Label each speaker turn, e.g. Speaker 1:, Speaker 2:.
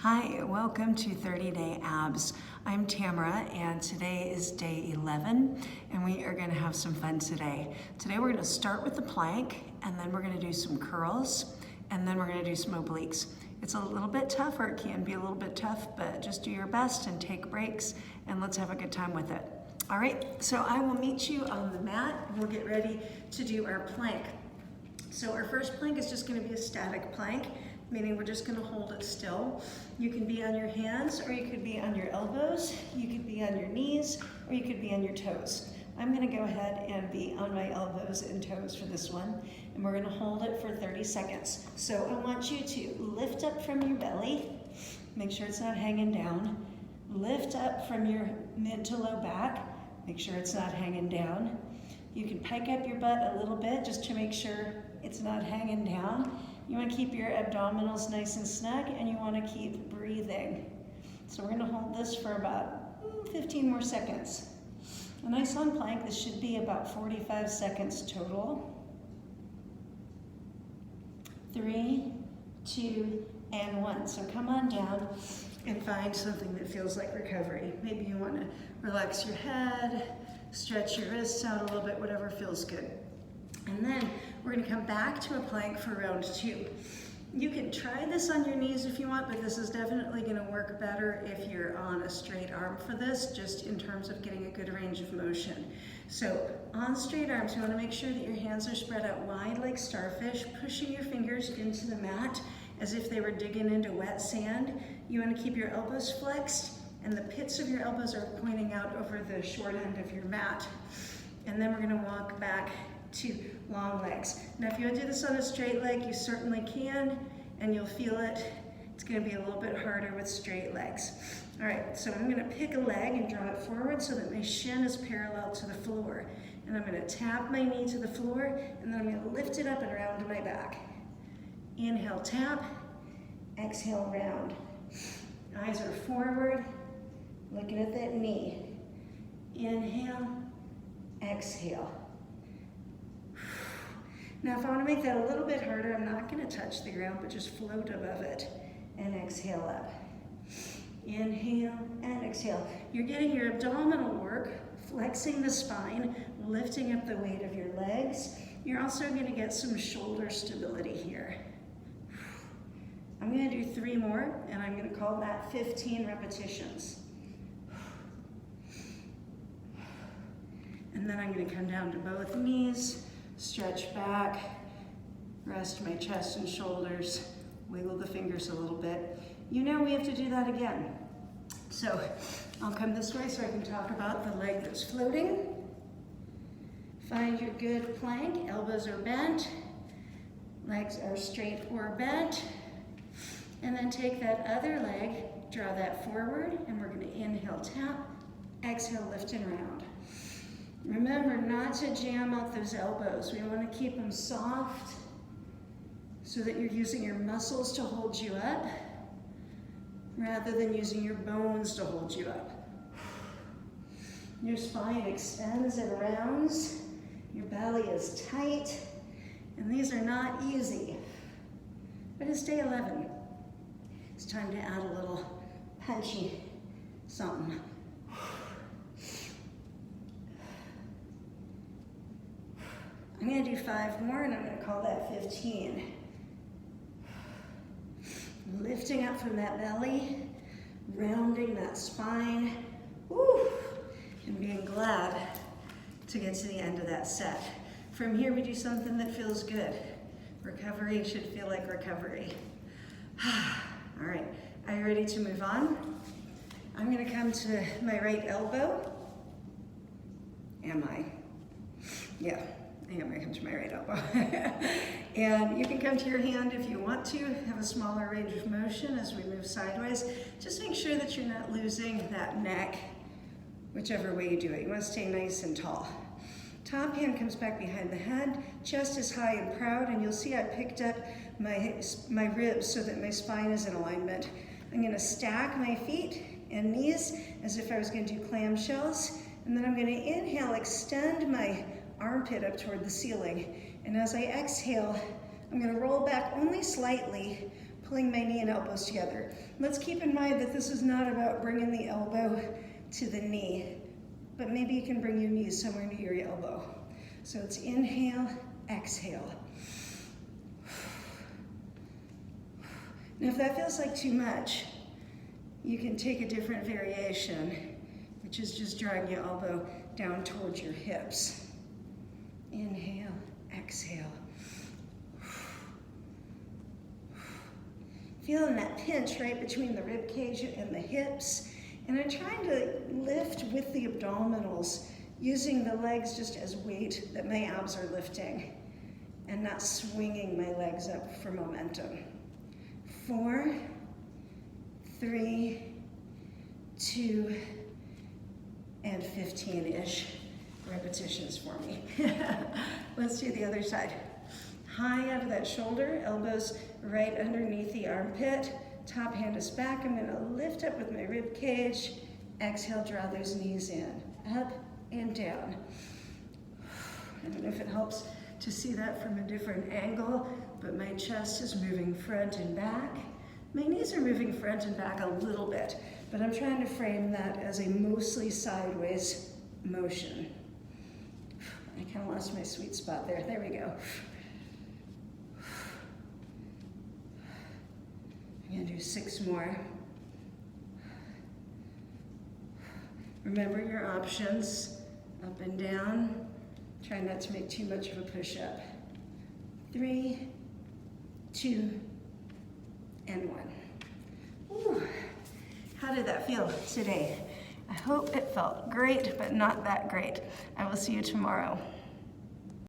Speaker 1: Hi, welcome to 30-Day Abs. I'm Tamara and today is day 11 and we are going to have some fun today. Today we're going to start with the plank and then we're going to do some curls and then we're going to do some obliques. It's a little bit tough, or it can be a little bit tough, but just do your best and take breaks and let's have a good time with it. All right, so I will meet you on the mat and we'll get ready to do our plank. So our first plank is just going to be a static plank, meaning we're just going to hold it still. You can be on your hands, or you could be on your elbows, you could be on your knees, or you could be on your toes. I'm going to go ahead and be on my elbows and toes for this one, and we're going to hold it for 30 seconds. So I want you to lift up from your belly, make sure it's not hanging down, lift up from your mid to low back, make sure it's not hanging down. You can pike up your butt a little bit just to make sure it's not hanging down. You want to keep your abdominals nice and snug, and you want to keep breathing. So we're going to hold this for about 15 more seconds. A nice long plank, this should be about 45 seconds total. 3, 2, and 1. So come on down and find something that feels like recovery. Maybe you want to relax your head, stretch your wrists out a little bit, whatever feels good. And then we're going to come back to a plank for round 2. You can try this on your knees if you want, but this is definitely going to work better if you're on a straight arm for this, just in terms of getting a good range of motion. So on straight arms, you want to make sure that your hands are spread out wide like starfish, pushing your fingers into the mat as if they were digging into wet sand. You want to keep your elbows flexed, and the pits of your elbows are pointing out over the short end of your mat. And then we're going to walk back to long legs. Now if you want to do this on a straight leg, you certainly can, and you'll feel it. It's going to be a little bit harder with straight legs. All right, so I'm going to pick a leg and draw it forward so that my shin is parallel to the floor. And I'm going to tap my knee to the floor, and then I'm going to lift it up and around to my back. Inhale, tap. Exhale, round. Eyes are forward, looking at that knee. Inhale, exhale. Now if I want to make that a little bit harder, I'm not going to touch the ground, but just float above it and exhale up. Inhale and exhale. You're getting your abdominal work, flexing the spine, lifting up the weight of your legs. You're also going to get some shoulder stability here. I'm going to do 3 more, and I'm going to call that 15 repetitions. And then I'm going to come down to both knees, stretch back, rest my chest and shoulders, wiggle the fingers a little bit. You know we have to do that again. So I'll come this way so I can talk about the leg that's floating. Find your good plank, elbows are bent, legs are straight or bent. And then take that other leg, draw that forward, and we're going to inhale, tap, exhale, lift and round. Remember not to jam out those elbows. We want to keep them soft so that you're using your muscles to hold you up rather than using your bones to hold you up. Your spine extends and rounds. Your belly is tight. And these are not easy. But it's day 11. It's time to add a little punchy something. I'm going to do 5 more, and I'm going to call that 15. Lifting up from that belly, rounding that spine, woo, and being glad to get to the end of that set. From here, we do something that feels good. Recovery should feel like recovery. All right, are you ready to move on? I'm going to come to my right elbow. Am I? Yeah. I am going to come to my right elbow. And you can come to your hand if you want to, have a smaller range of motion as we move sideways. Just make sure that you're not losing that neck, whichever way you do it. You want to stay nice and tall. Top hand comes back behind the head, chest is high and proud, and you'll see I picked up my ribs so that my spine is in alignment. I'm going to stack my feet and knees as if I was going to do clamshells, and then I'm going to inhale, extend my armpit up toward the ceiling. And as I exhale, I'm going to roll back only slightly, pulling my knee and elbows together. Let's keep in mind that this is not about bringing the elbow to the knee, but maybe you can bring your knees somewhere near your elbow. So it's inhale, exhale. Now if that feels like too much, you can take a different variation, which is just drawing your elbow down towards your hips. Inhale, exhale. Feeling that pinch right between the rib cage and the hips. And I'm trying to lift with the abdominals, using the legs just as weight that my abs are lifting, and not swinging my legs up for momentum. 4, 3, 2, and 15-ish repetitions for me. Let's do the other side. High out of that shoulder, elbows right underneath the armpit. Top hand is back. I'm gonna lift up with my rib cage. Exhale, draw those knees in, up and down. I don't know if it helps to see that from a different angle, but my chest is moving front and back. My knees are moving front and back a little bit, but I'm trying to frame that as a mostly sideways motion. I kind of lost my sweet spot there. There we go. I'm gonna do 6 more. Remember your options, up and down. Try not to make too much of a push-up. 3, 2, and 1. Ooh. How did that feel today? I hope it felt great, but not that great. I will see you tomorrow.